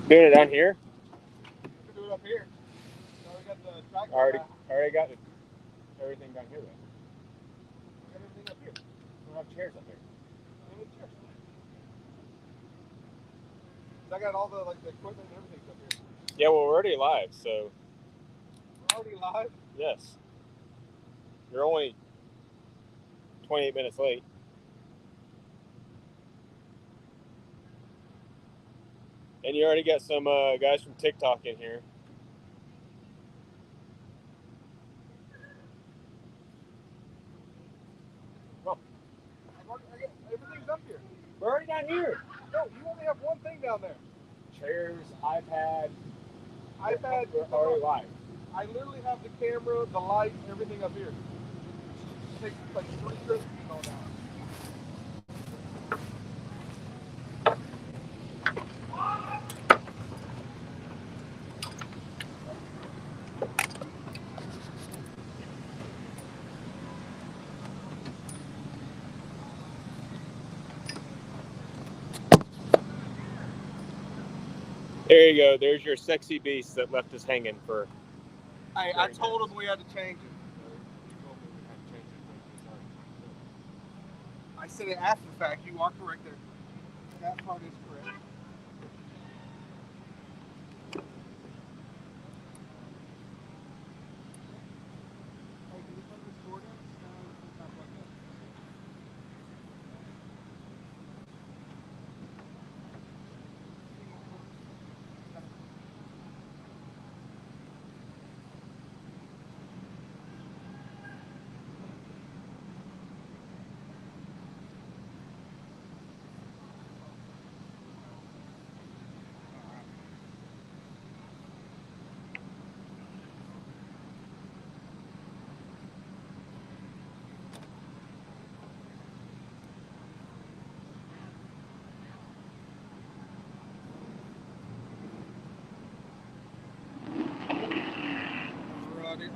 Doing it down here? You can do it up here. So we got the track. Already got everything down here then. We got everything up here. We don't have chairs up there. We have chairs. So I got all the the equipment and everything up here. Yeah, well, we're already live, so. We're already live? Yes. You're only 28 minutes late. And you already got some guys from TikTok in here. Well, everything's up here. We're already down here. No, you only have one thing down there. Chairs, iPad. We're No, already live. I literally have the camera, the lights, everything up here. It takes like 3 trips to go down. There you go. There's your sexy beast that left us hanging for. I told him we had to change it. I said it after the fact. You are correct there. That part is correct. Alrighty.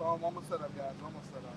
I'm almost set up, guys. Almost set up.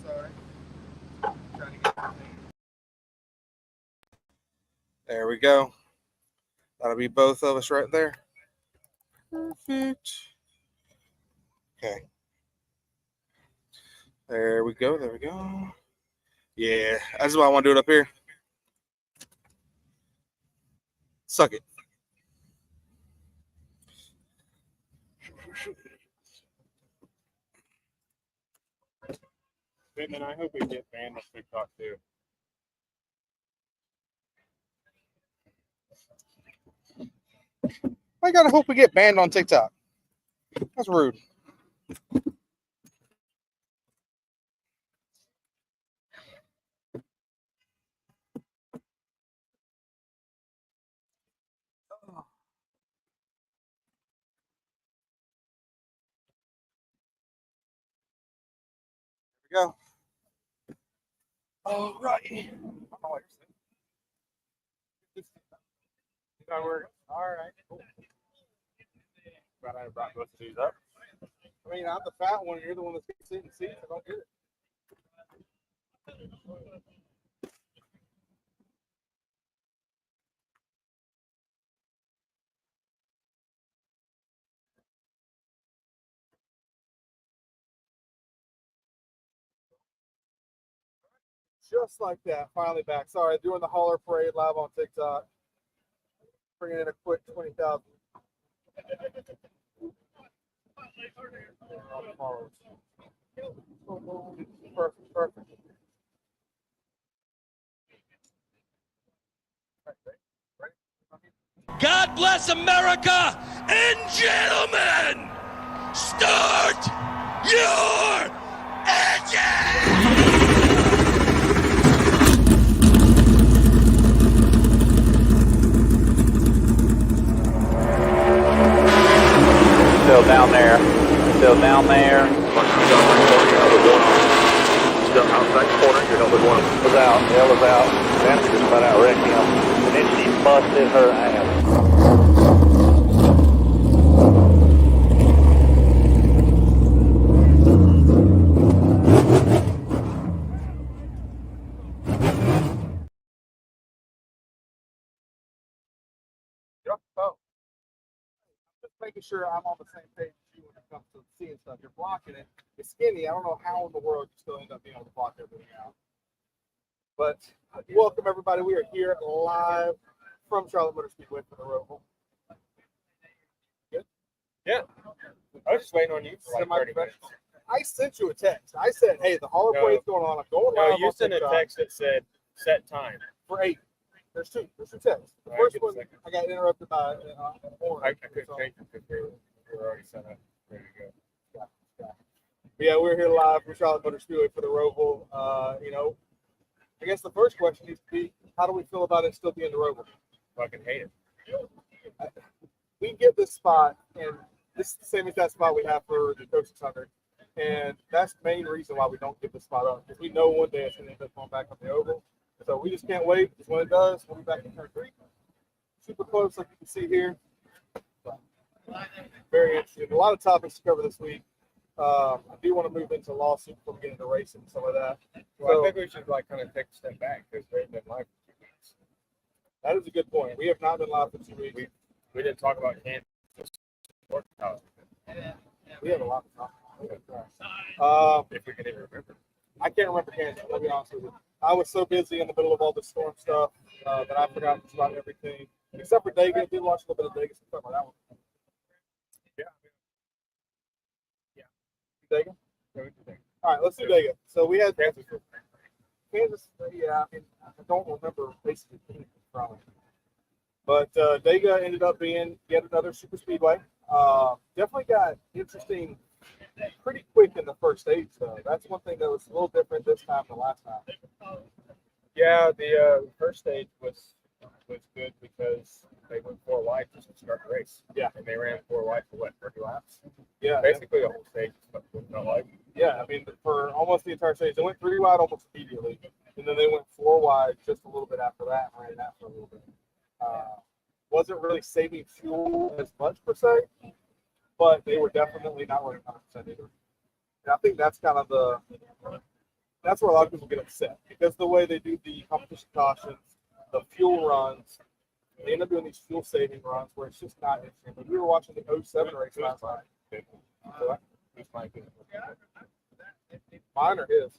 Sorry. Trying to get everything. There we go. That'll be both of us right there. Perfect. Okay. There we go. There we go. Yeah, that's why I want to do it up here. Suck it. And I hope we get banned on TikTok too. I gotta hope we get banned on TikTok. That's rude. There we go. All right. All right. Cool. Glad I brought both of these up. I mean, I'm the fat one. You're the one that's sitting in seats. I don't get it. Just like that, finally back. Sorry, doing the hauler parade live on TikTok. Bringing in a quick 20,000. Perfect, perfect. God bless America, and gentlemen, start your engine! Still down there. Still down there. Still outside the corner. Your number one. Was out. Hell was out. Vanessa just about outwrecked him. And then she busted her ass. Oh. Just making sure I'm on the same page as you when it comes to seeing stuff. You're blocking it. It's skinny. I don't know how in the world you still end up being able to block everything out. But welcome, everybody. We are here live from Charlotte Motor Speedway for the Roval. Good? Yeah. I was just waiting on you for like 30 minutes. I sent you a text. I said, hey, the hauler parade's going on. I'm going live. No, you on sent a TikTok text that said set time. for 8. There's two. There's two texts. The All right, first give a one, second. I got interrupted by I couldn't change it because we were already set up. Ready to go. But yeah, we're here live from Charlotte Motor Speedway for the Roval. You know, I guess the first question needs to be, how do we feel about it still being the Roval? Fucking hate it. We get this spot, and this is the same exact spot we have for the Coach 600. And that's the main reason why we don't give the spot up, because we know one day it's going to end up going back on the oval. So we just can't wait, because when it does, we'll be back in turn 3. Super close, like you can see here. So, very interesting. A lot of topics to cover this week. I do want to move into lawsuit before we get into racing and some of that. Well, I think we should like kind of take a step back because they've been live for 2 weeks. That is a good point. We have not been live for 2 weeks. We didn't talk about Kansas. We have a lot to talk about. If we can even remember. I can't remember Kansas, I'll be honest with you. I was so busy in the middle of all the storm stuff that I forgot just about everything. Except for Dega. I did watch a little bit of Dega. So talk about that one. Yeah. Dega? So what do you think? All right, let's do Dega. So we had Kansas. Kansas. Yeah, I mean, I don't remember basically anything from it. But Dega ended up being yet another super speedway. Definitely got interesting pretty quick in the first stage, though. That's one thing that was a little different this time than last time. Yeah, the first stage was good because they went 4 wide just to start the race. Yeah. And they ran 4 wide for what, 30 laps? Yeah. Basically the whole stage is what it felt like. Yeah, I mean, for almost the entire stage, they went 3 wide almost immediately, and then they went 4 wide just a little bit after that and ran that for a little bit. Wasn't really saving fuel as much per se, but they were definitely not running 100% either. And I think that's kind of that's where a lot of people get upset, because the way they do the competition cautions, the fuel runs. They end up doing these fuel saving runs where it's just not interesting. But we were watching the 07 race last night. So Who's my good? mine or his?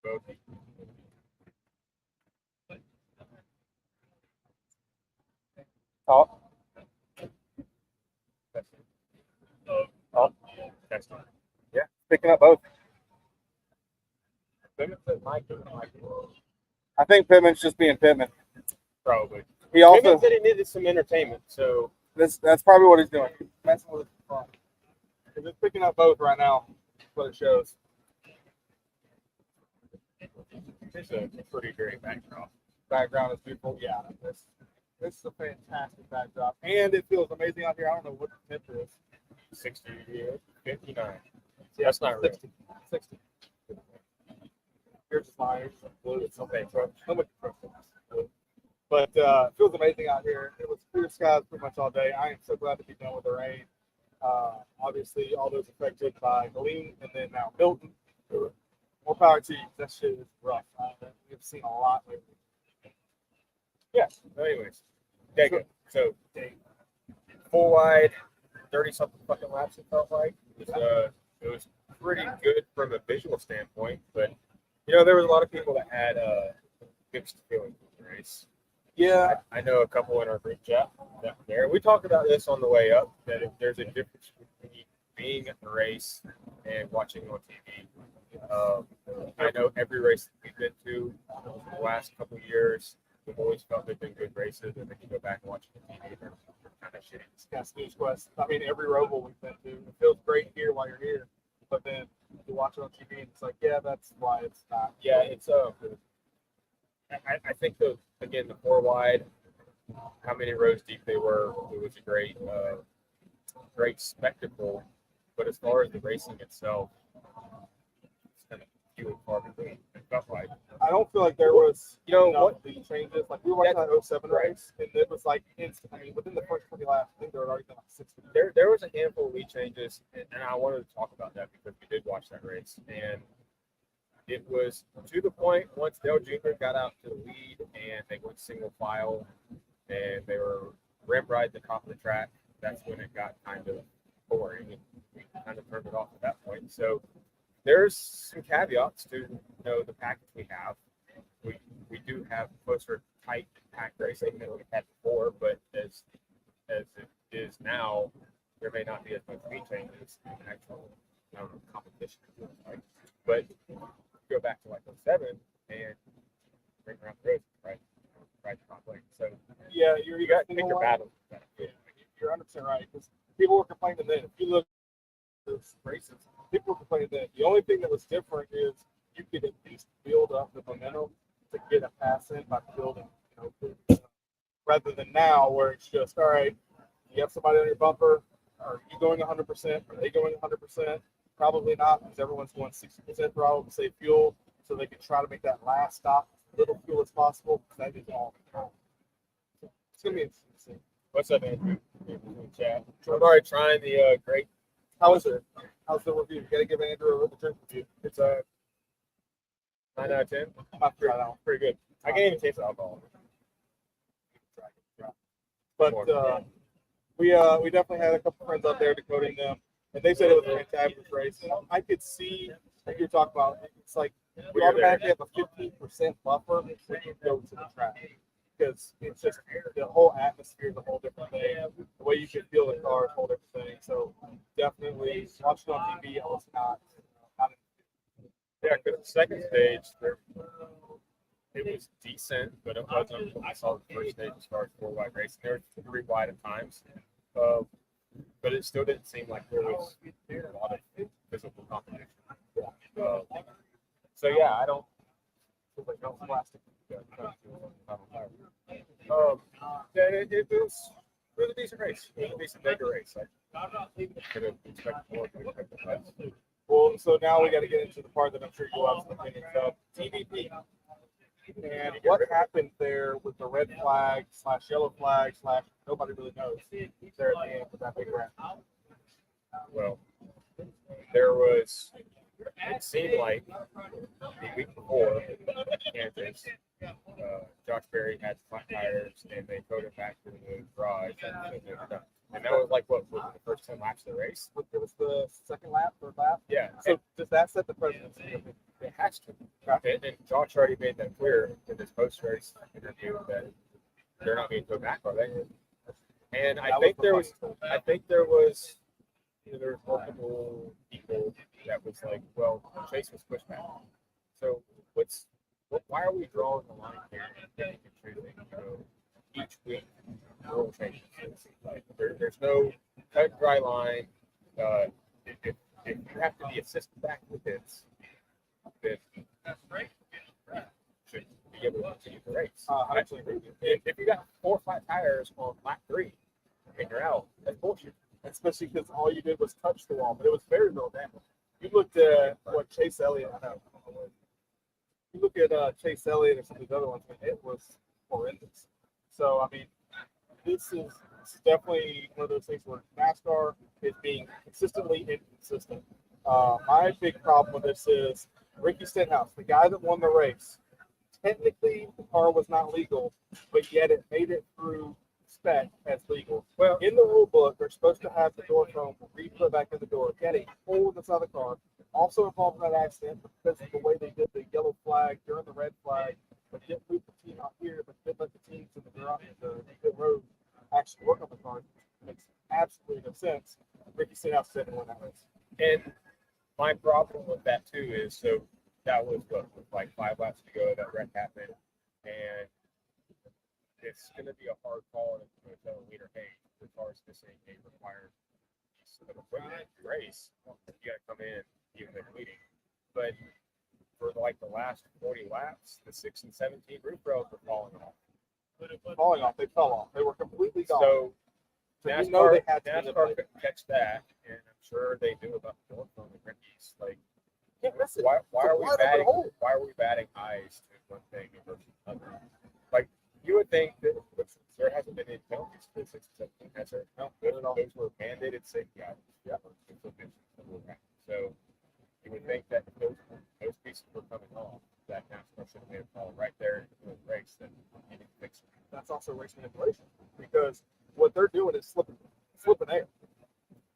Both. Talk. Oh, that's not. Yeah, picking up both. I think Pittman's just being Pittman. Probably. He Also, also said he needed some entertainment, so that's probably what he's doing. Messing with the phone. He's just picking up both right now. That's what it shows. it's a pretty great backdrop. Background is beautiful. Yeah, this is a fantastic backdrop, and it feels amazing out here. I don't know what the temperature is. 60, 59. That's not real. 60. Here's the fire. It's okay. But it feels amazing out here. It was clear skies pretty much all day. I am so glad to be done with the rain. Obviously, all those affected by Helene and then now Milton. More power to you. That shit is rough. We've seen a lot lately. Yeah. So anyways, okay, good. So full wide, 30-something fucking laps. It felt like it was pretty good from a visual standpoint, but there was a lot of people that had mixed feelings with the race. Yeah, I know a couple in our group chat that were there. We talked about this on the way up, that if there's a difference between being at the race and watching on TV. I know every race that we've been to the last couple of years, we've always felt they've been good races, and then you go back and watch the TV, they're kind of shitty. yeah, Snooze Quest. I mean, every Roval we've been to, it feels great here while you're here, but then you watch it on TV and it's like, yeah, that's why it's not. Yeah, it's I think again the 4 wide, how many rows deep they were, it was a great spectacle. But as far as the racing itself, it's kind of few and far between. It felt like. I don't feel like there was what? lead changes. Like we were watching that 07 race, and it was like instant. I mean, within the first 20 laps, I think there had already been like 60. There was a handful of lead changes, and I wanted to talk about that because we did watch that race, and it was to the point once Dale Jr. got out to the lead and they went single file and they were rim right at the top of the track. That's when it got kind of boring, and we kind of turned it off at that point. So there's some caveats to the package we have. We do have closer, tight pack racing than we had before, but as it is now, there may not be as much speed changes in actual competition. Right? But go back to like 07 and bring around the road, right top lane. So Yeah, you got to pick your battles. You're 100% right. Because people were complaining then. If you look at those races, people were complaining then. The only thing that was different is you could at least build up the momentum to get a pass in by building, rather than now where it's just, all right, you have somebody on your bumper. Are you going 100%? Are they going 100%? Probably not, because everyone's going 60% throttle to save fuel, so they can try to make that last stop as little fuel as possible. That is all the time. It's gonna be interesting. What's up, Andrew? In the chat. I'm already trying the great. How is it? How's the review? You gotta give Andrew a drink review. It's a 9 out of 10. Pretty good. I can't even taste the alcohol. But we definitely had a couple friends out there decoding them, and they said it was a fantastic race. And I could see, like you're talking about, it's like we automatically have a 15% buffer when you go to the track, because it's just the whole atmosphere is a whole different thing. The way you can feel the car is a whole different thing. So definitely watching on TV, I was not Yeah, because the second stage, it was decent, but it wasn't until I saw the first stage as far as 4 wide racing. There were 3 wide at times, but it still didn't seem like there was a lot of physical competition. So yeah, I don't. like no plastic. Yeah, it was a decent race. It was a decent mega race. I could have expected more. Well, so now we got to get into the part that I'm sure you'll have some opinions of. TVP. And what happened there with the red flag / yellow flag / nobody really knows there at the end with that big rat. Well, there was, it seemed like the week before, Kansas, Josh Berry had flat tires and they towed it back to the garage. And that was like what was the first 10 laps of the race? It was the second lap, third lap. Yeah. So does that set the precedent? It has to. And Josh already made that clear in his post-race interview that they're not being towed back, are they? And I think there was multiple people that was like, well, Chase was pushed back. So why are we drawing the line here and choosing, each week rule changes? Like there's no cut and dry line. If you have to be assisted back with this, then should be able to continue the race. I actually agree with you. If you got 4 flat tires on lap 3 and you're out, that's bullshit. Especially because all you did was touch the wall, but it was very little damage. You looked at what Chase Elliott, you look at Chase Elliott or some of these other ones, it was horrendous. So, I mean, this is definitely one of those things where NASCAR is being consistently inconsistent. My big problem with this is Ricky Stenhouse, the guy that won the race. Technically, the car was not legal, but yet it made it through spec as legal. Well, in the rule book, they're supposed to have the door phone re-put back in the door. Get a hole in the side of the car. Also involved in that accident because of the way they did the yellow flag during the red flag, but didn't move the team out here, but did let the teams in the garage, the pit road actually work on the car. It makes absolutely no sense. Ricky Stenhouse didn't win that race. And my problem with that too is, so that was like 5 laps to go that wreck happened, and it's going to be a hard call to tell a leader, hey, as far as missing a required piece of equipment in the race, you got to come in even if leading. But for like the last 40 laps, the 6 and 17 roof rails were falling off. They fell off. They were completely gone. So you NASCAR, know they had to NASCAR couldn't catch that, and I'm sure they knew about the door phone and Ricky's. Like, Can't miss it. why are we Wide open batting? hole. Why are we batting eyes to one thing versus another? Like, you would think that there hasn't been any penalties for 6 and 17. Has there? No, those were mandated safety items. Yeah. So you would think that those pieces were coming off, that NASCAR should have made a call right there in the race that you need to fix it. That's also race manipulation because what they're doing is slipping air.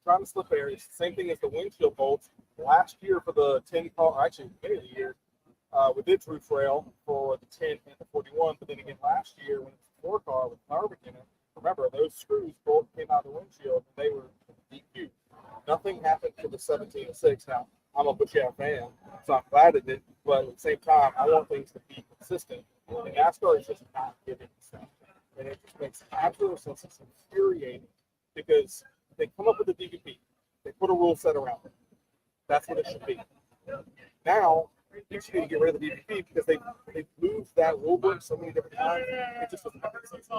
Trying to slip air. It's the same thing as the windshield bolts. Last year for the 10 car, actually beginning of the year, with its roof rail for the 10 and the 41. But then again, last year when it was the 4 car with Harvick in it, remember those screws both came out of the windshield and they were DQ. Nothing happened for the 17 and 6. Now I'm a Busch fan, so I'm glad it did. But at the same time, I want things to be consistent. And NASCAR is just not giving stuff. And it just makes absolute sense. It's infuriating because they come up with a DVP. They put a rule set around it. That's what it should be. Now, you just need to get rid of the DVP because they moved that rule book so many different times. It just doesn't make sense.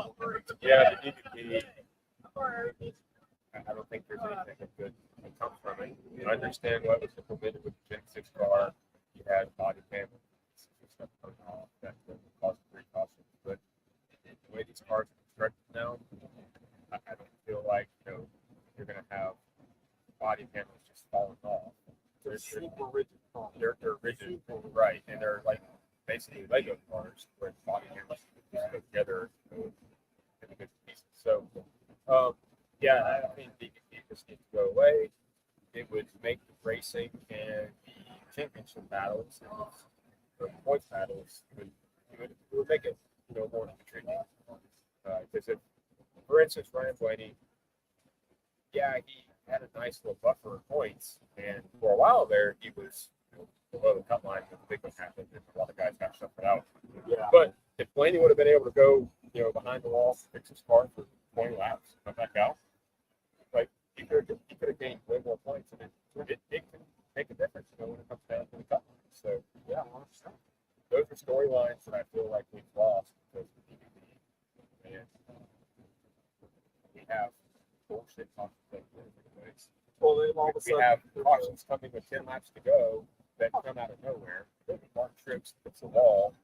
Yeah, the DVP. I don't think there's anything good that comes from it. I understand what was implemented with the Gen 6 car. You had body panel stuff coming off that caused precautions, but the way these cars are constructed now, I don't feel like you're going to have body panels just falling off. They're super rigid. They're rigid, right? And they're like basically Lego cars where body panels just go together in good pieces. So, yeah, I mean, DVP just needs to go away. It would make the racing and the championship battles and the points battles, it would make it more intriguing. Because if, for instance, Ryan Blaney, yeah, he had a nice little buffer of points, and for a while there, he was below the cut line when the big one happened, and a lot of guys got shuffled out. Yeah. But if Blaney would have been able to go, behind the wall, fix his car for 20 laps, come back out, like he could have gained way more points, and it can make a difference, when it comes down to the cut line. So yeah, those are storylines that I feel like we've lost because of the DVP, and we have bullshit cautions. Well, then all of a We sudden, have cautions coming with 10 laps to go that come out of nowhere. Mark Trips hits the wall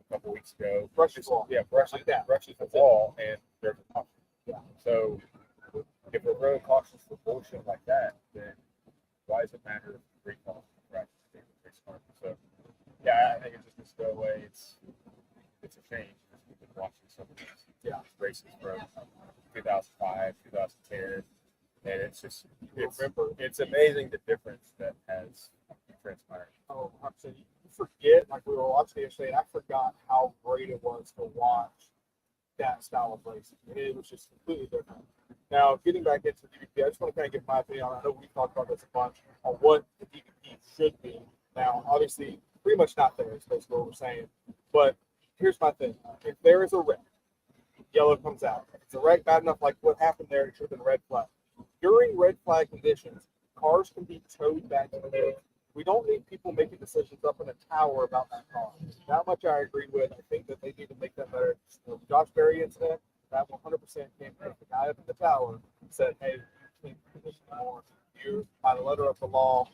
a couple weeks ago. Brushes the wall. Yeah, brushes the wall, and there's a caution. Yeah. So if we're throwing cautions for bullshit like that, then Why does it matter if recall right? So yeah, I think it's just a stowaway. It's a shame. We've been watching some of these races from 2005, 2010, and it's amazing the difference that has transpired. Oh, so you forget, like we were watching yesterday, and I forgot how great it was to watch that style of racing. It was just completely different. Now, getting back into the DVP, I just want to kind of give my opinion on. I know we talked about this a bunch on what the DVP should be. Now, obviously, pretty much not there. Is basically what we're saying. But here's my thing: if there is a wreck, yellow comes out. If it's a wreck bad enough, like what happened there, it should have been red flag. During red flag conditions, cars can be towed back to the pit. We don't need people making decisions up in a tower about that car. That much I agree with. I think that they need to make that better. The Josh Berry incident, that 100% came from the guy up in the tower said, hey, you can't do this anymore. You, by the letter of the law,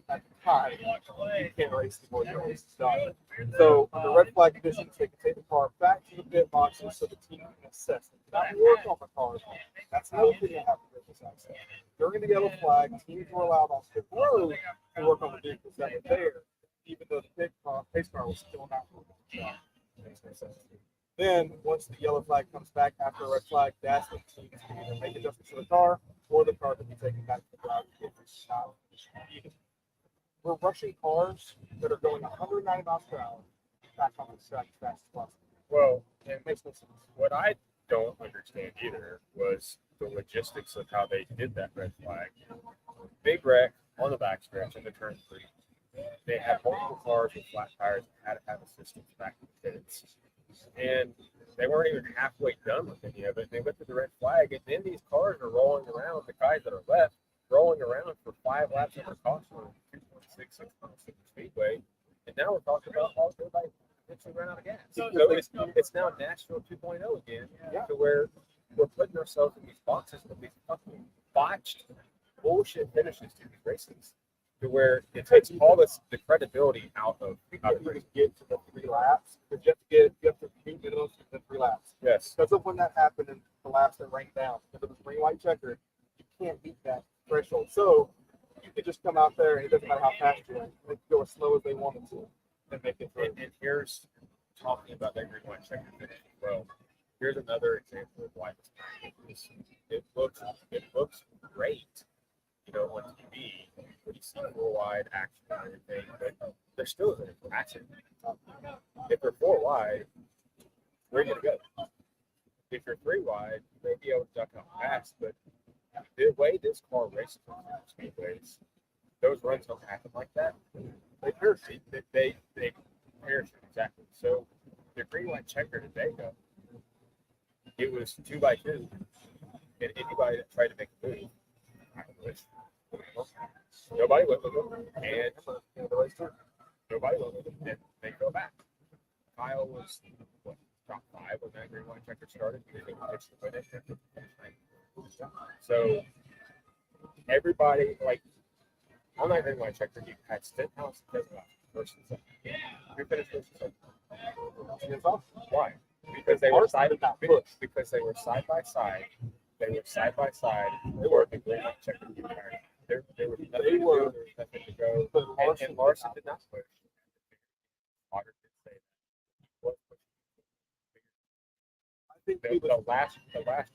at the time, you can't race anymore. Your race is done. So, under red flag conditions, they can take the car back to the pit boxes so the team can assess it. Not work on the car. That's another thing that happened with this accident. During the yellow flag, teams were allowed on pit road to work on the vehicles that were there, even though the pace car was still not working. Then, once the yellow flag comes back after a red flag, that's when teams can either make adjustments to the car or the car can be taken back to the ground if it's not needed. We're rushing cars that are going 190 miles per hour back on the track as fast as possible. Well, and It makes no sense. what I don't understand either was the logistics of how they did that red flag. Big wreck on the backstretch in the turn 3. They had multiple cars with flat tires and had to have assistance back in the pits. And they weren't even halfway done with any of it. They went to the red flag, and then these cars are rolling around, the guys that are left, rolling around for 5 laps under caution on 2.6 speedway. And now we're talking about everybody eventually ran out of gas. So it's now Nashville 2.0 again, to where we're putting ourselves in these boxes with these fucking botched bullshit finishes to these races, to where it takes all the credibility out of You get to the 3 laps, but you have to beat minimum to the 3 laps. Yes. Because of when that happened in the laps that ranked down, because it was green white checker, you can't beat that threshold. So you could just come out there and it doesn't matter how fast you are, they can go as slow as they wanted to and make it through. And here's talking about that green white checker finish as well. Here's another example of why this it looks great, on TV when you see 4 wide action and everything, but they're still going to match it. If they're 4 wide, where are you going to go? If you're 3 wide, you may be able to duck out fast, but the way this car races on speedways, those runs don't happen like that. They parachute. They parachute, exactly. So the green white checker today, though, it was 2x2, and anybody that tried to make a move, nobody went with them, and nobody went with them, and they go back. Kyle was top 5 when that green white checker started. He didn't pitch the finish. So everybody, like, on that green white checker, you had Stenhouse and Kesselhoff versus second. Who finished versus second? Why? Because they were side by side. They were side by side. They were the green white checker. There was nothing to go. And Larson did not push. Otter did say that. I think The last,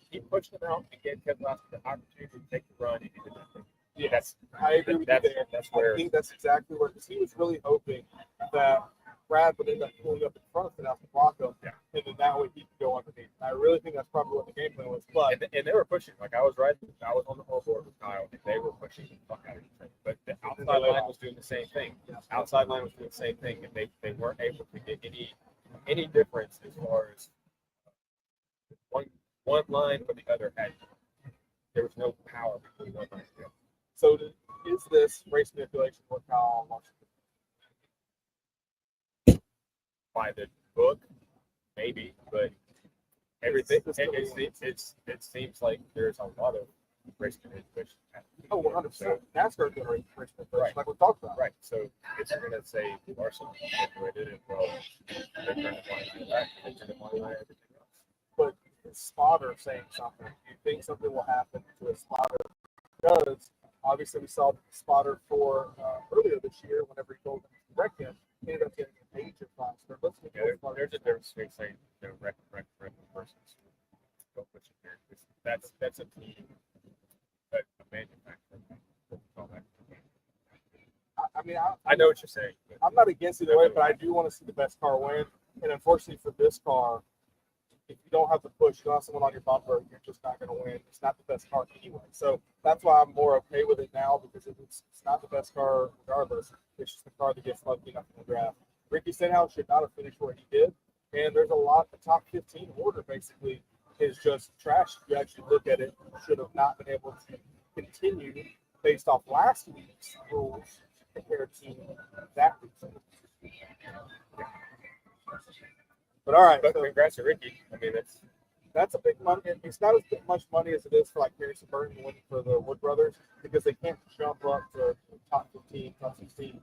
he pushed them out and gave Kevin Last the opportunity to take the run, and he did nothing. Yeah, I agree with you there. That's where I think that's exactly where, because he was really hoping that Brad would end up pulling up in front of Stenhouse to block him, and then that way he could go underneath. I really think that's probably what the game plan was. But and they were pushing. Like I was on the whole board with Kyle, and they were pushing the fuck out of each other. But the outside line was doing the same thing. Outside line was doing the same thing, and they weren't able to get any difference as far as one line or the other had. There was no power between one line and the other. So is this race manipulation what Kyle wants to do? By the book, maybe, but everything it seems like there's a lot of race manipulation. Oh, 100%. NASCAR doing race manipulation, Right. like we talked about. Right. So if you're gonna say Larson manipulated it, well, they're trying to find that. They trying to find everything else. But the spotter saying something, do you think something will happen to a spotter? Because Obviously, we saw the spotter for earlier this year whenever he told him to wreck him. He ended up getting a major Fascar. Let's look Yeah, at the there's a difference between saying wreck versus don't put you there. That's a team, a manufacturer. Call that. I mean, I know what you're saying. But I'm not against either way, but I do want to see the best car win. And unfortunately for this car, if you don't have the push, you don't have someone on your bumper, you're just not going to win. It's not the best car anyway. So that's why I'm more okay with it now, because it's not the best car regardless. It's just the car that gets lucky enough in the draft. Ricky Stenhouse should not have finished where he did. And there's a lot, the top 15 order basically is just trash. If you actually look at it, should have not been able to continue based off last week's rules compared to that week's. But all right, But so congrats to Ricky. I mean, that's a big money. It's not as much money as it is for like Harrison Burton winning for the Wood brothers, because they can't jump up to top 15, top 16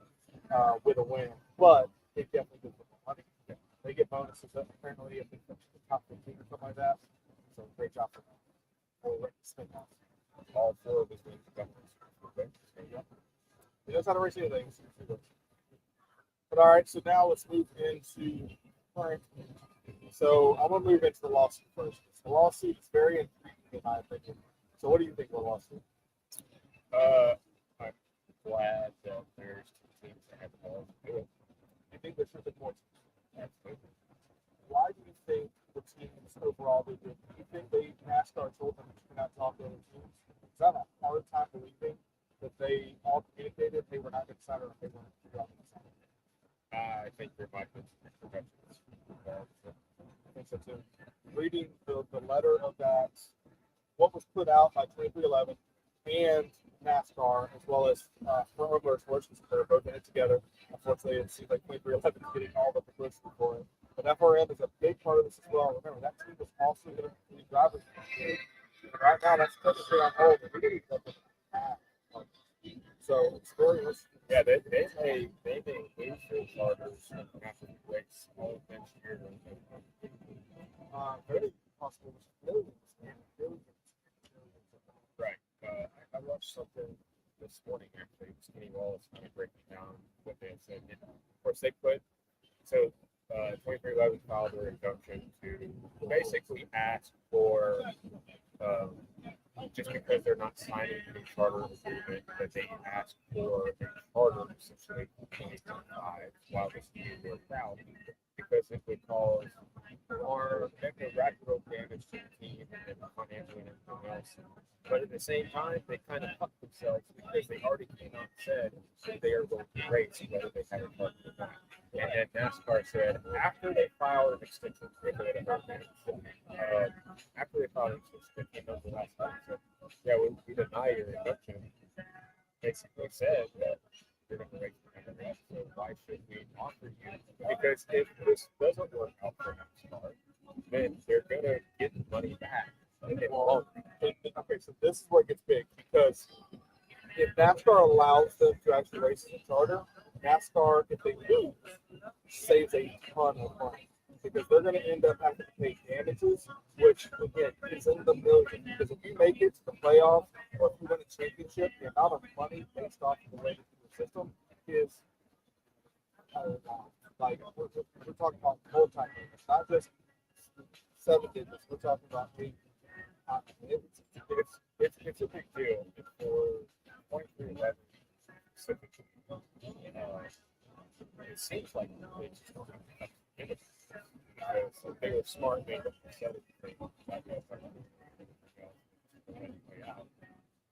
with a win. But it definitely gives them money. They get bonuses apparently if they finish the top 15 or something like that. So great job for them. all four of his wins are governors. He knows how to race anything. But all right, so now let's move into current. So I'm gonna move into the lawsuit first. The lawsuit is very intriguing in my opinion. So what do you think of the lawsuit? I'm glad that there's two teams that have the ball to do it. I think there should have been more teams. Absolutely. Why do you think the teams overall did it? Do you think NASCAR told them to not talk to other teams? Is that a hard time believing that they all communicated they were not going to sign or they weren't going to sign? I think there might be some interventions. I think so too. Reading the letter of that, what was put out by 2311 and NASCAR, as well as Roval Solutions, they're both in it together. Unfortunately, it seems like 2311 is getting all the publicity for it. But FRM is a big part of this as well. Remember, that team was also going to be drivers. Right now, that's technically on hold. And we didn't even know that. So it's very risky. Yeah, they may lose starters after the race all next year. Very possible. Millions. Right. I watched something this morning actually. Skinny Wallace kind of breaking down what they had said. And of course, they put 2311 filed their injunction to basically ask for just because they're not signing any charter agreement, that they ask for a charter essentially in 2025 while this year worked out, because it would cause harm, irreparable damage to the team and financially and everything else. But at the same time, they kind of fucked themselves because they already came out and said that they are going to race whether they have a charter or not. And then NASCAR said after they filed an extension, after they filed an extension, the last time, said, yeah, we deny your injunction. Basically said that you're going to race the race, so why should we offer you? Because if this doesn't work out for NASCAR, then they're going to get money back. Okay, so this is where it gets big, because if NASCAR allows them to actually race in a charter, NASCAR, if they lose, saves a ton of money, because they're going to end up having to pay damages, which again is in the millions. Because if you make it to the playoffs or if you win a championship, the amount of money based off of the way the system is, like we're talking about multi-millions, not just 7 digits. We're talking about 8. It's a big deal for 2311 specifically. It seems like they just don't have to give it because they were smart. They said it.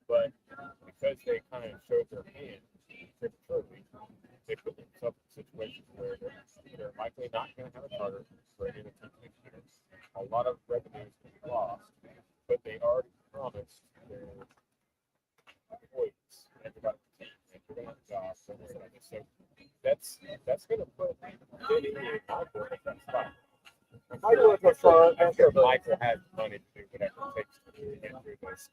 But because they kind of showed their hand prematurely, they put themselves in situations where they're likely not going to have a charter for any of the team years. A lot of revenue is going to be lost, but they already promised their employees and everybody that they're going to have jobs. So that's going to put Benny and Michael in that spot. I'm sure Michael has money to do whatever it takes to get through this.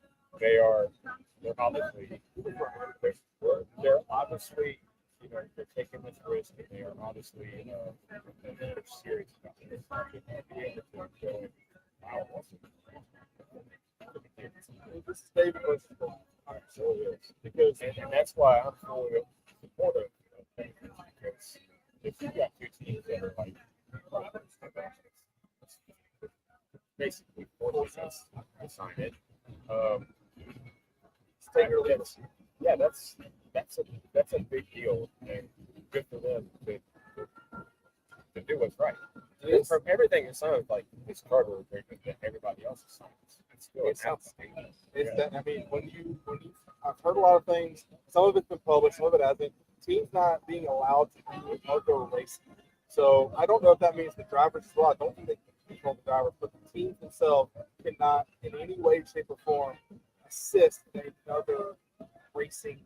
They're obviously, they're taking this risk, and they are obviously, they're serious about this. Be able to go and wow. This is David versus Gold. Absolutely is. Because and that's why I'm fully supportive of things, because if you got two teams that are like basically forcing us to sign it, that's, yeah, that's a big deal, and good for them to do what's right. And from everything it sounds like this charter agreement that everybody else is signing, it's still outstanding. Is that, I mean, when you I've heard a lot of things. Some of it's been published, some of it hasn't. Teams not being allowed to do outdoor racing. So I don't know if that means the drivers as well. I don't think they can control the drivers, but the teams themselves cannot, in any way, shape, or form, assist in another racing,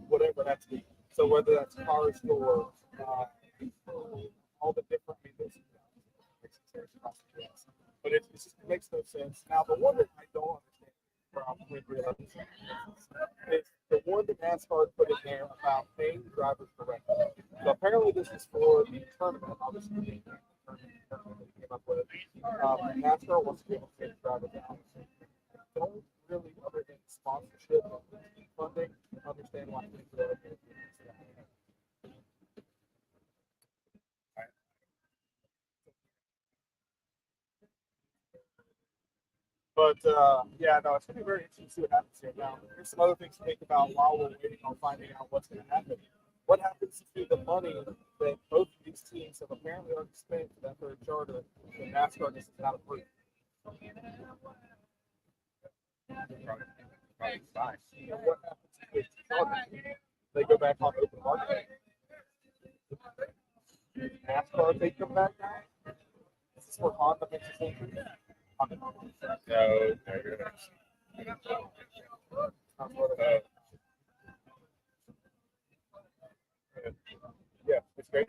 whatever that's be. So whether that's cars or all the different, I mean, there's racing series across the US. But it just makes no sense. Now, the one that I don't understand from is the one that NASCAR put in there about paying drivers directly. So apparently this is for the tournament, obviously. The tournament they came up with. NASCAR wants to be able to pay the drivers out. Don't really, other than sponsorship and funding, understand why people are doing that. But yeah, no, it's gonna be very interesting to see what happens here. Now, there's some other things to think about while we're waiting on finding out what's going to happen. What happens to the money that both of these teams have apparently already spent for that third charter that NASCAR just is not approved? Probably fine. And what happens to the charter? They go back on open market. NASCAR take them back now? Is this where Honda makes a change? No, you're yeah, it's great.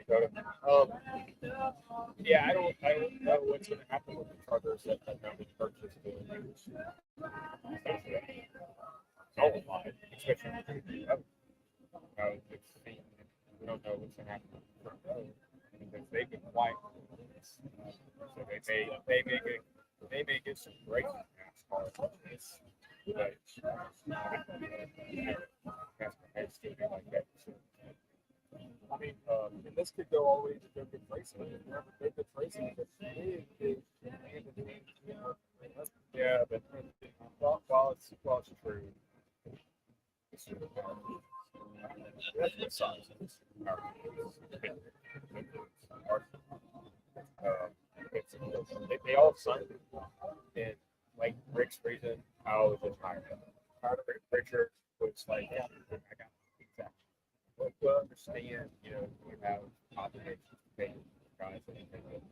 Yeah, I don't know what's going to happen with the charters that have not been purchased. Especially we don't know what's going to happen with the road because they get quiet. So they may get some great NASCAR purchase, but NASCAR has to be like that. I mean, and this could go all the way to their good racing. Remember, their good racing is big, yeah, but while it's true, that's what sucks. They all signed it, and like Rick's reason, I was just hired. Richard was like, yeah, I got it. Exactly. But to understand, you know, you have obligations to pay guys and everything.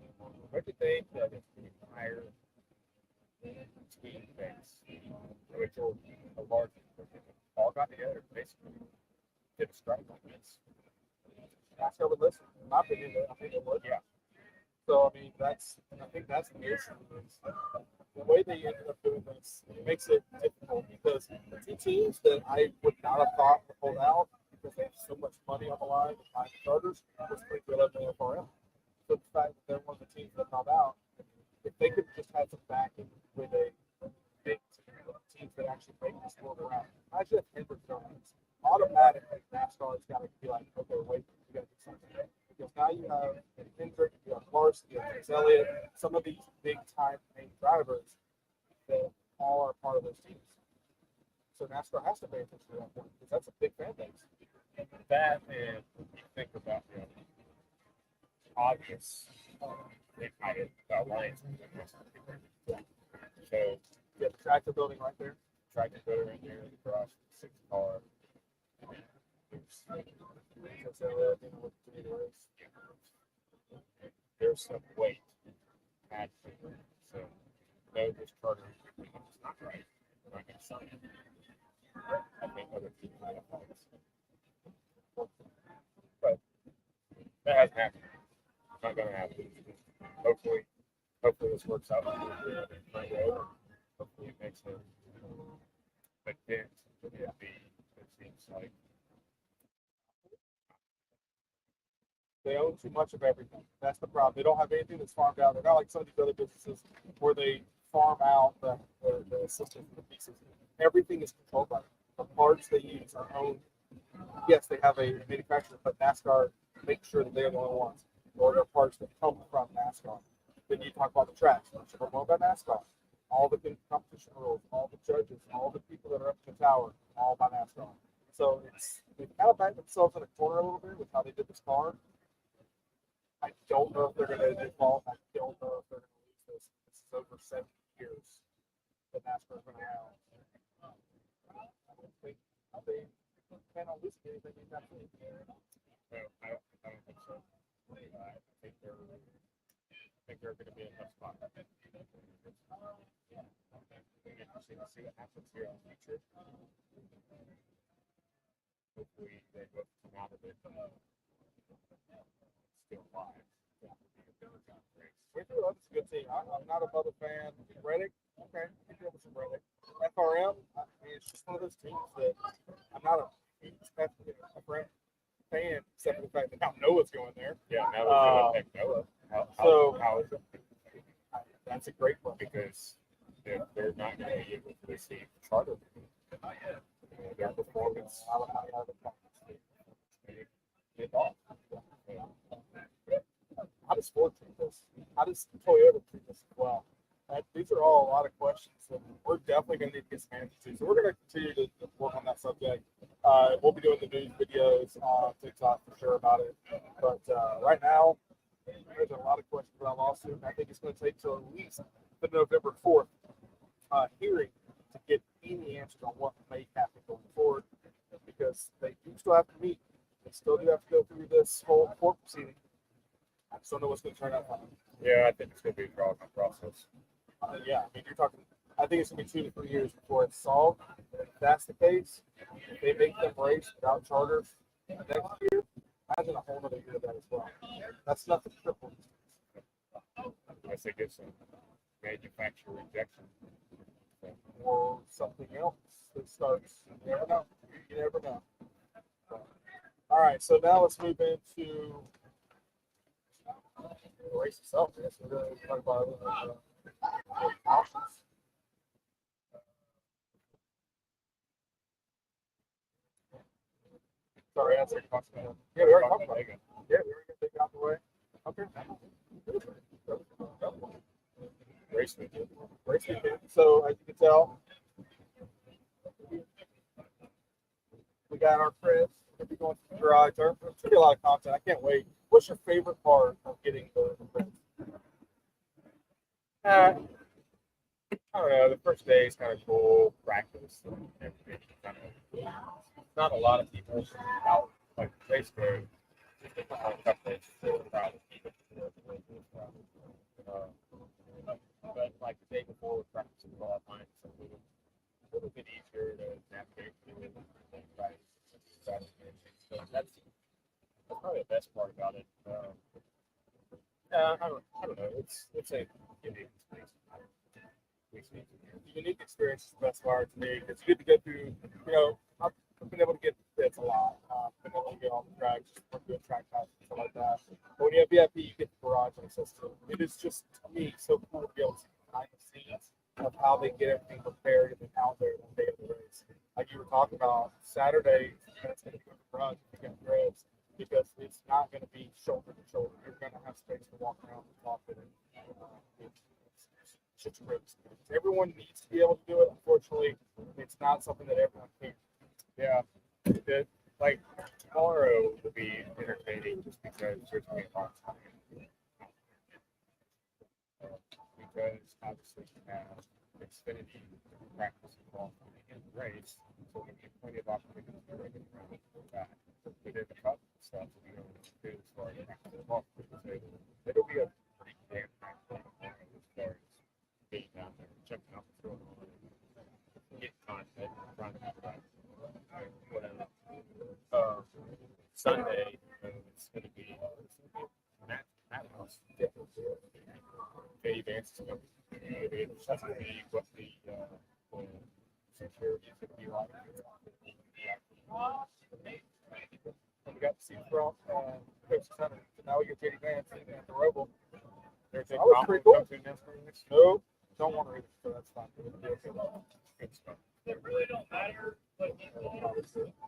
What do you think that if the entire team base, which are a large all got together, basically did a strike like this? NASCAR would listen. In my opinion, I think it would. Yeah. So I mean, I think that's the issue. Is the way they ended up doing this makes it difficult because the two teams that I would not have thought would hold out because they have so much money on the line with buying starters was Springfield and FRM. So the fact that they're one of the teams that held out, if they could just have some backing with a big teams that actually make this world around, imagine if Hendrick joins. Automatically, NASCAR's got to be like, okay, wait, we got to do something. Because now you have Hendrick, you have Larson, you have Chris Elliott, some of these big time main drivers that all are part of those teams. So NASCAR has to pay attention to that point because that's a big fan base. That and you think about the obvious impact of Alliance. So you have the tractor building right there. Tractor builder in there, the garage, 6 car. There's some weight added to it. So no, this charter is not right. We're not going to sign it. I think other people have points. But that hasn't happened. It's not going to happen. Hopefully this works out. Hopefully it makes a dent to the FB. It seems like they own too much of everything. That's the problem. They don't have anything that's farmed out. They're not like some of these other businesses where they farm out the systems and the pieces. Everything is controlled by them. the parts they use are owned. Yes, they have a manufacturer, but NASCAR makes sure that they're the only ones, or their parts that come from NASCAR. Then you talk about the tracks, which are owned by NASCAR. All the competition rules, all the judges, all the people that are up in the tower, all by NASCAR. So they kind of backed themselves in a corner a little bit with how they did this car. I don't know if they're going to default. I don't know if they're going to lose this. This is over 70 years that NASCAR is going to have. I don't think they plan on losing anything anytime soon. No, I don't think so. I think they're going to be in a tough spot. Interesting to see what happens here in the future. Hopefully, they both come out of it still alive. We do love this good team. I'm not a Bubba fan. Reddick, okay, we deal with some Reddick. FRM, I mean, it's just one of those teams that I'm not a huge fan, except for the fact that now Noah's going there. Yeah, now we're going to pick Noah. How is it? That's a great one. Because they're not going to be able to receive charter. Their performance. How does Ford treat this? How does Toyota treat this as well? These are all a lot of questions that we're definitely going to need to get some answers to. So we're going to continue to work on that subject. We'll be doing the news videos on TikTok for sure about it. But right now, there's a lot of questions about lawsuit. I think it's going to take till at least the November 4th hearing to get any answers on what may happen going forward, because they do still have to meet. They still do have to go through this whole court proceeding. I just don't know what's going to turn out from it. Yeah, I think it's going to be a drawing process. Yeah, I mean, you're talking. I think it's going to be 2 to 3 years before it's solved. If that's the case, if they make them race without charters next year, imagine a whole other year of that as well. That's nothing triple. Unless they get some manufacturer rejection. Or something else that starts. You never know. You never know. All right, so now let's move into the race itself. I guess we're going to talk about options. Sorry, that's a question. Yeah, we already talked about it. Yeah, we already got it out the way. Okay. Race weekend. Race weekend. So as you can tell, we got our Chris. We're going to be going to the garage. There's going to be a lot of content. I can't wait. What's your favorite part of getting the Chris? I don't know. The first day is kind of cool. Practice and everything. Kind of, not a lot of people out like race day. Just a couple of crowd of people. But like the day before, we're practicing qualifying. So a little bit easier to navigate through it. So that's probably the best part about it. I don't know. It's a unique experience. The unique experience is the best part to me. It's good to go through. You know, I've been able to get bits a lot. Been able to get on the tracks, just doing track times and stuff like that. But when you have VIP, you get the garage access to it. It is just, to me, so cool to be able to see behind the scenes of how they get everything prepared and then out there the day of the race. Like you were talking about, Saturday, it's going to be in the garage, pick up grips, because it's not going to be shoulder to shoulder. You're going to have space to walk around and talk to them. Everyone needs to be able to do it. Unfortunately, it's not something that everyone can. Yeah, like tomorrow will be entertaining just because there's going to be a lot of time. Because obviously you have Xfinity practice involved in the race, so we get plenty of opportunities to make it around that. We did the cup stuff that we don't do as far as practice involved. So it'll be a pretty damn packed thing as far as being down there, checking out what's going on, getting content, trying to figure out whatever. Sunday, it's going to be Matt House. Eddie Vance is going to be that's going to be what the security is going to be like. We got to see from Coach Center. So now we get Eddie Vance at the Roval. There's a That was pretty cool. NASCAR. No, don't want to read it, so that's fine. Good stuff. It really don't matter, but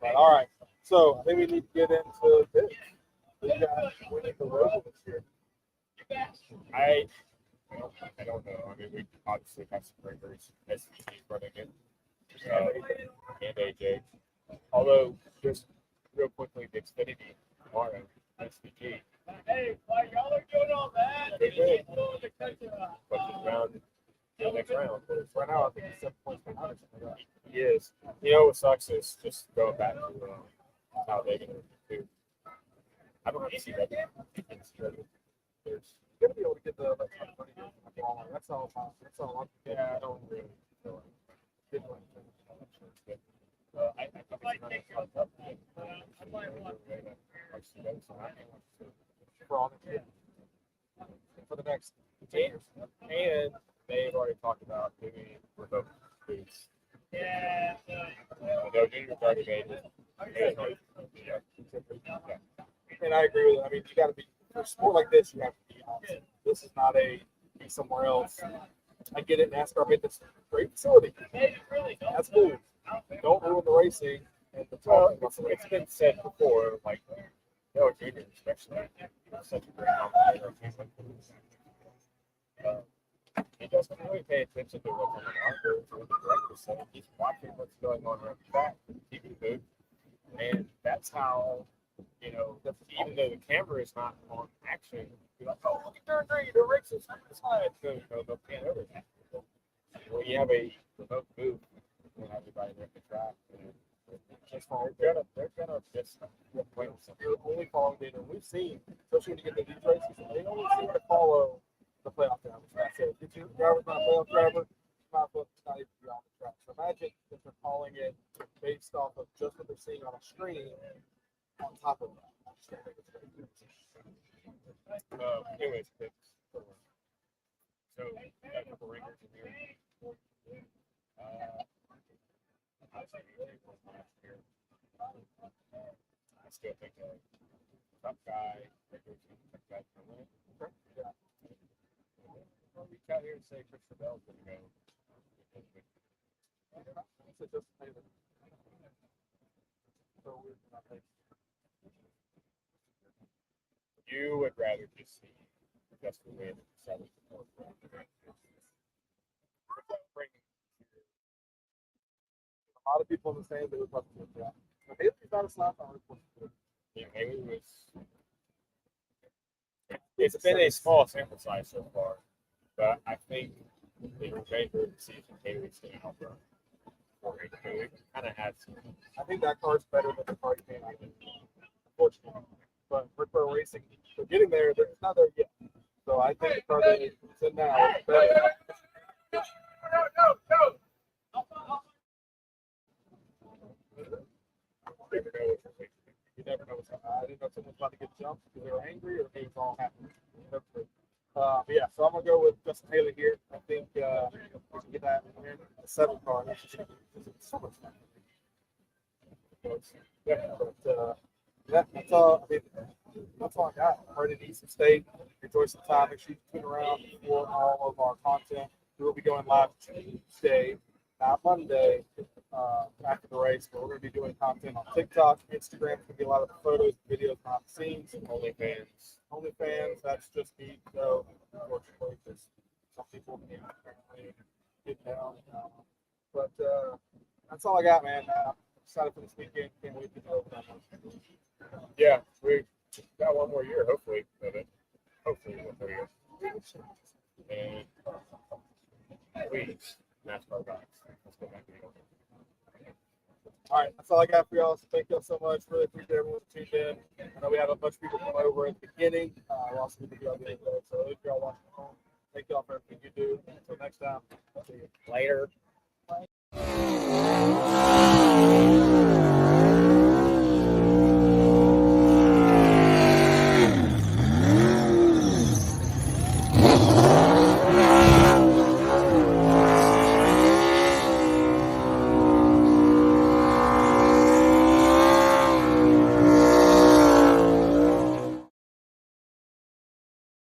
But all right, so I think we need to get into this. We got winning the Roval this year. I don't know. I mean, we obviously have some breakers. SVG running it, and AJ. Although, just real quickly, the Xfinity tomorrow, SVG. Hey, while y'all are doing all that, They did. going to cut you off. But just round the next round. Right now, I think it's 7 points behind or something like that. He is. You know what sucks is just going back to how they can do. I don't see that. There's gonna be able to get the electronic money. That's all. That's all. Yeah, I don't really feel like Good one. I think it's not up. For the next And they've already talked about doing remote booths. Yeah. No junior already made it. And I agree with it. I mean, you got to be for a sport like this. You have to be honest. This is not a be somewhere else. I get it. NASCAR made this great facility. That's cool. Don't ruin the racing and the Well, talking. it's been said before, like, no junior, especially, such a great competitor. He doesn't really pay attention to what's on the monitor or the director, so he's watching what's going on around the track, the TV booth, and that's how, you know, even though the camera is not on action, you're like, oh, look at turn 3, the racing side to side, so, you know, they'll pan over that. When you have a remote booth, you know, everybody at the track, and they're gonna just play with something. You're only following data. We've seen, especially when you get to these races, they only seem to follow the playoff drivers. That's it. If your driver's not a playoff driver, not even be on the track. So imagine if they're calling it based off of just what they're seeing on a screen on top of that. I just don't think it's very good. Anyways, so got a couple ringers in here. I still think top guy, top guy can win. Yeah. We'll reach out here and say Christopher Bell's gonna go. It's just Taylor. So weird. You would rather just see Justin win and sell it. A lot of people in the stands, they would love to do that. But Haley's not a slap on her. Yeah, Haley was. It's been a small sample size so far, but I think the remainder of the season, Haley's going to outrun. We kind of had some. I think that car's better than the car you came out in, unfortunately. But for Pro Racing, they're getting there. They're not there yet. So I think the car that is in now is better. You never know what's happening. I didn't know if someone was about to get jumped because they were angry or if it was all happening. But yeah, so I'm gonna go with Justin Haley here. I think we can get that in a 7 car. That's just so much fun. But yeah, that's all. I mean, that's all I got. Heard in Eastern State. Enjoy some time. Make sure you tune around for all of our content. We will be going live Tuesday, not Monday, after the race. But we're going to be doing content on TikTok, Instagram. Going to be a lot of the photos, videos, behind the scenes. OnlyFans. That's just me. So unfortunately, because some people can't apparently get down. But that's all I got, man. Excited for this weekend. Can't wait to go over that one. Yeah, we got one more year, hopefully, of it. Hopefully, 1 more year. And please, NASCAR guys, let's go back to the All right, that's all I got for y'all. So thank y'all so much. Really appreciate everyone who tuned in. I know we had a bunch of people come over at the beginning. We'll also be doing the end of it. So if y'all watching at home, thank y'all for everything you do. Until next time, see you later.